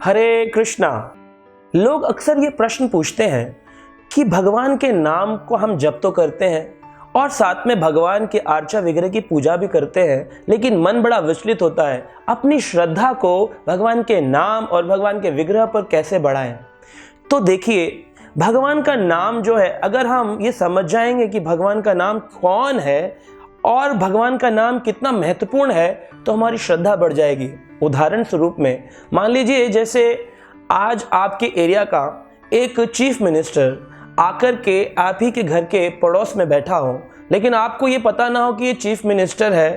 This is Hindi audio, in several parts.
हरे कृष्णा। लोग अक्सर ये प्रश्न पूछते हैं कि भगवान के नाम को हम जप तो करते हैं और साथ में भगवान के आर्चा विग्रह की पूजा भी करते हैं, लेकिन मन बड़ा विचलित होता है। अपनी श्रद्धा को भगवान के नाम और भगवान के विग्रह पर कैसे बढ़ाएं? तो देखिए, भगवान का नाम जो है, अगर हम ये समझ जाएंगे कि भगवान का नाम कौन है और भगवान का नाम कितना महत्वपूर्ण है, तो हमारी श्रद्धा बढ़ जाएगी। उदाहरण स्वरूप में मान लीजिए, जैसे आज आपके एरिया का एक चीफ मिनिस्टर आकर के आप ही के घर के पड़ोस में बैठा हो, लेकिन आपको ये पता ना हो कि ये चीफ मिनिस्टर है,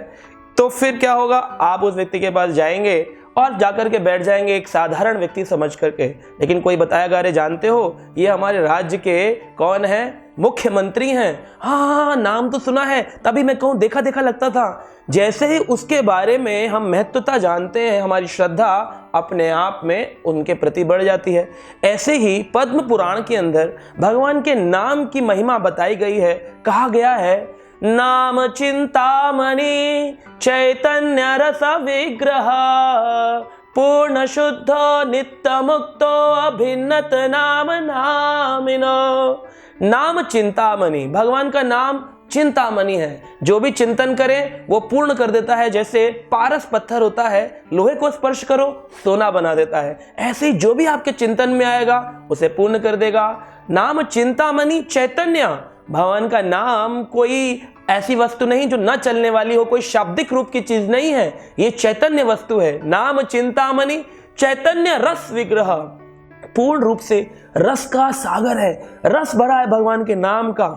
तो फिर क्या होगा? आप उस व्यक्ति के पास जाएंगे और जाकर के बैठ जाएंगे एक साधारण व्यक्ति समझ करके। लेकिन कोई बताएगा, अरे जानते हो ये हमारे राज्य के कौन है? मुख्यमंत्री हैं। हाँ, नाम तो सुना है, तभी मैं कहूँ देखा देखा लगता था। जैसे ही उसके बारे में हम महत्वता जानते हैं, हमारी श्रद्धा अपने आप में उनके प्रति बढ़ जाती है। ऐसे ही पद्म पुराण के अंदर भगवान के नाम की महिमा बताई गई है। कहा गया है, नाम चिंतामणि चैतन्य रस विग्रह पूर्ण शुद्धो नित्य मुक्तो अभिन्नत नाम नामिनो। नाम चिंतामणि, भगवान का नाम चिंतामणि है। जो भी चिंतन करे वो पूर्ण कर देता है। जैसे पारस पत्थर होता है, लोहे को स्पर्श करो सोना बना देता है, ऐसे ही जो भी आपके चिंतन में आएगा उसे पूर्ण कर देगा। नाम चिंतामणि चैतन्य, भगवान का नाम कोई ऐसी वस्तु नहीं जो न चलने वाली हो, कोई शाब्दिक रूप की चीज नहीं है, ये चैतन्य वस्तु है। नाम चिंतामणि चैतन्य रस विग्रह, पूर्ण रूप से रस का सागर है, रस भरा है भगवान के नाम का।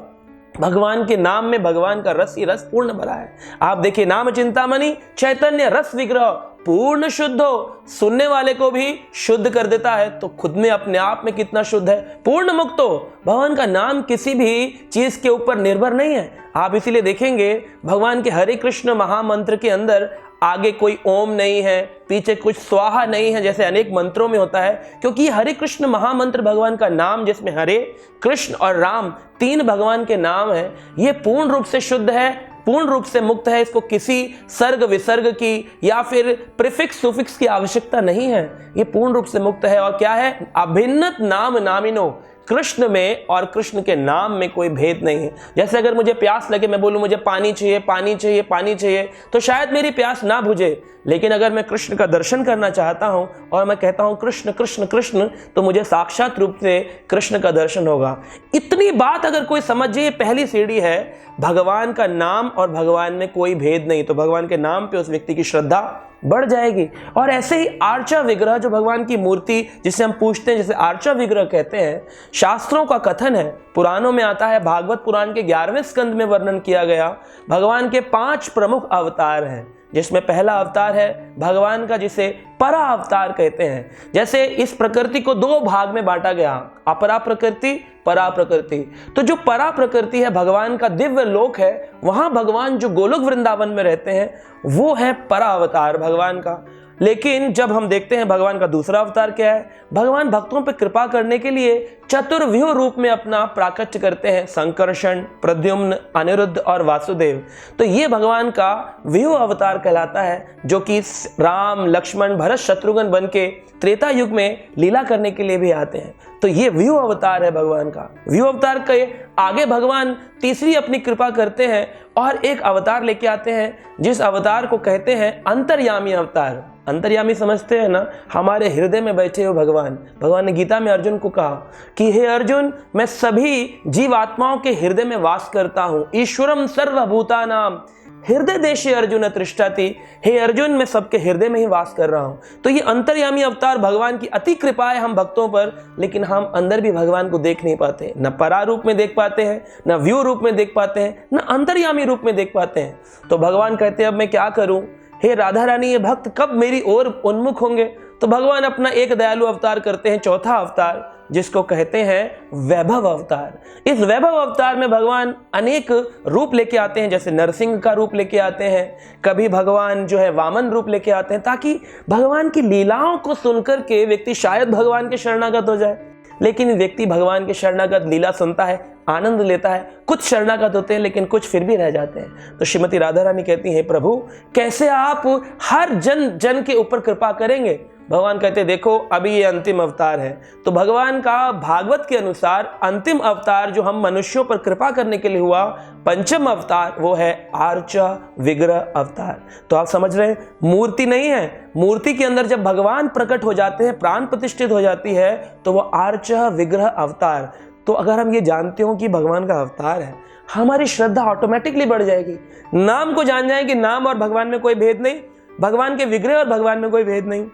भगवान के नाम में भगवान का रस ही रस पूर्ण भरा है। आप देखिए, नाम चिंतामणि चैतन्य रस विग्रह पूर्ण शुद्ध हो, सुनने वाले को भी शुद्ध कर देता है, तो खुद में अपने आप में कितना शुद्ध है। पूर्ण मुक्त हो, भगवान का नाम किसी भी चीज के ऊपर निर्भर नहीं है। आप इसीलिए देखेंगे भगवान के हरे कृष्ण महामंत्र के अंदर आगे कोई ओम नहीं है, पीछे कुछ स्वाहा नहीं है, जैसे अनेक मंत्रों में होता है, क्योंकि ये हरे कृष्ण महामंत्र भगवान का नाम, जिसमें हरे कृष्ण और राम तीन भगवान के नाम है, ये पूर्ण रूप से शुद्ध है, पूर्ण रूप से मुक्त है। इसको किसी सर्ग विसर्ग की या फिर प्रीफिक्स सुफिक्स की आवश्यकता नहीं है, ये पूर्ण रूप से मुक्त है। और क्या है? अभिन्नत नाम नामिनो, कृष्ण में और कृष्ण के नाम में कोई भेद नहीं है। जैसे अगर मुझे प्यास लगे, मैं बोलूं मुझे पानी चाहिए पानी चाहिए पानी चाहिए, तो शायद मेरी प्यास ना बुझे। लेकिन अगर मैं कृष्ण का दर्शन करना चाहता हूं और मैं कहता हूं कृष्ण कृष्ण कृष्ण, तो मुझे साक्षात रूप से कृष्ण का दर्शन होगा। इतनी बात अगर कोई समझे, ये पहली सीढ़ी है। भगवान का नाम और भगवान में कोई भेद नहीं, तो भगवान के नाम पे उस व्यक्ति की श्रद्धा बढ़ जाएगी। और ऐसे ही आर्चा विग्रह, जो भगवान की मूर्ति जिसे हम पूजते हैं, जिसे आर्चा विग्रह कहते हैं, शास्त्रों का कथन है, पुराणों में आता है, भागवत पुराण के 11वें स्कंद में वर्णन किया गया। भगवान के 5 प्रमुख अवतार हैं, जिसमें पहला अवतार है भगवान का, जिसे परा अवतार कहते हैं। जैसे इस प्रकृति को 2 भाग में बांटा गया, अपरा प्रकृति, परा प्रकृति। तो जो परा प्रकृति है, भगवान का दिव्य लोक है, वहां भगवान जो गोलोक वृंदावन में रहते हैं, वो है परा अवतार भगवान का। लेकिन जब हम देखते हैं भगवान का दूसरा अवतार क्या है, भगवान भक्तों पर कृपा करने के लिए चतुर्व्यूह रूप में अपना प्राकट्य करते हैं, संकर्षण, प्रद्युम्न, अनिरुद्ध और वासुदेव। तो ये भगवान का व्यूह अवतार कहलाता है, जो कि राम लक्ष्मण भरत शत्रुघ्न बन के त्रेता युग में लीला करने के लिए भी आते हैं। तो ये व्यूह अवतार है भगवान का। व्यूह अवतार के आगे भगवान तीसरी अपनी कृपा करते हैं और एक अवतार लेके आते हैं, जिस अवतार को कहते हैं अंतर्यामी अवतार। अंतर्यामी समझते हैं ना, हमारे हृदय में बैठे हो भगवान। भगवान ने गीता में अर्जुन को कहा कि हे अर्जुन, मैं सभी जीवात्माओं के हृदय में वास करता हूं। ईश्वरम सर्वभूतानां हृदय देशे अर्जुन तिष्ठति। हे अर्जुन, मैं सबके हृदय में ही वास कर रहा हूं। तो ये अंतर्यामी अवतार भगवान की अति कृपा है हम भक्तों पर, लेकिन हम अंदर भी भगवान को देख नहीं पाते। न परा रूप में देख पाते हैं, न व्यू रूप में देख पाते हैं, न अंतर्यामी रूप में देख पाते हैं। तो भगवान कहते हैं, अब मैं क्या करूं? हे राधा रानी, ये भक्त कब मेरी ओर उन्मुख होंगे? तो भगवान अपना एक दयालु अवतार करते हैं, चौथा अवतार, जिसको कहते हैं वैभव अवतार। इस वैभव अवतार में भगवान अनेक रूप लेके आते हैं, जैसे नरसिंह का रूप लेके आते हैं, कभी भगवान जो है वामन रूप लेके आते हैं, ताकि भगवान की लीलाओं को सुनकर के व्यक्ति शायद भगवान के शरणागत हो जाए। लेकिन व्यक्ति भगवान के शरणागत लीला सुनता है, आनंद लेता है। कुछ शरणागत होते हैं, लेकिन कुछ फिर भी रह जाते हैं। तो श्रीमती राधा रानी कहती हैं, प्रभु कैसे आप हर जन जन के ऊपर कृपा करेंगे? भगवान कहते देखो अभी ये अंतिम अवतार है। तो भगवान का भागवत के अनुसार अंतिम अवतार जो हम मनुष्यों पर कृपा करने के लिए हुआ, पंचम अवतार, वो है आर्चा विग्रह अवतार। तो आप समझ रहे हैं, मूर्ति नहीं है, मूर्ति के अंदर जब भगवान प्रकट हो जाते हैं, प्राण प्रतिष्ठित हो जाती है, तो वो आर्चा विग्रह अवतार। तो अगर हम ये जानते हो कि भगवान का अवतार है, हमारी श्रद्धा ऑटोमेटिकली बढ़ जाएगी। नाम को जान जाए कि नाम और भगवान में कोई भेद नहीं, भगवान के विग्रह और भगवान में कोई भेद नहीं,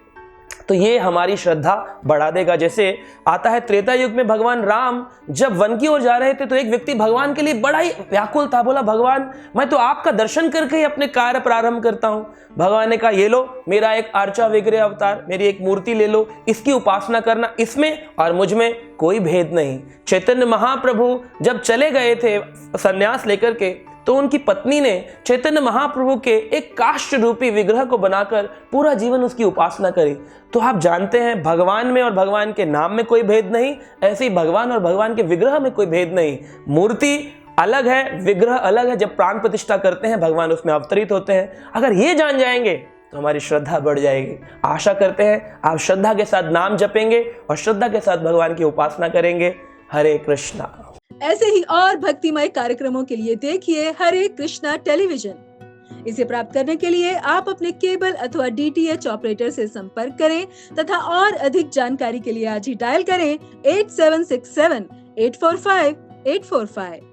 तो ये हमारी श्रद्धा बढ़ा देगा। जैसे आता है त्रेता युग में भगवान राम जब वन की ओर जा रहे थे तो एक व्यक्ति भगवान के लिए बड़ा ही व्याकुल था, बोला भगवान मैं तो आपका दर्शन करके ही अपने कार्य प्रारंभ करता हूं। भगवान ने कहा ये लो मेरा एक आर्चा विग्रह अवतार, मेरी एक मूर्ति ले लो, इसकी उपासना करना, इसमें और मुझ में कोई भेद नहीं। चैतन्य महाप्रभु जब चले गए थे संन्यास लेकर के, तो उनकी पत्नी ने चैतन्य महाप्रभु के एक काष्ठ रूपी विग्रह को बनाकर पूरा जीवन उसकी उपासना करी। तो आप जानते हैं भगवान में और भगवान के नाम में कोई भेद नहीं, ऐसे ही भगवान और भगवान के विग्रह में कोई भेद नहीं। मूर्ति अलग है, विग्रह अलग है। जब प्राण प्रतिष्ठा करते हैं भगवान उसमें अवतरित होते हैं। अगर ये जान जाएंगे तो हमारी श्रद्धा बढ़ जाएगी। आशा करते हैं आप श्रद्धा के साथ नाम जपेंगे और श्रद्धा के साथ भगवान की उपासना करेंगे। हरे कृष्णा। ऐसे ही और भक्तिमय कार्यक्रमों के लिए देखिए हरे कृष्णा टेलीविजन। इसे प्राप्त करने के लिए आप अपने केबल अथवा DTH ऑपरेटर से संपर्क करें तथा और अधिक जानकारी के लिए आज ही डायल करें 8767 845 845।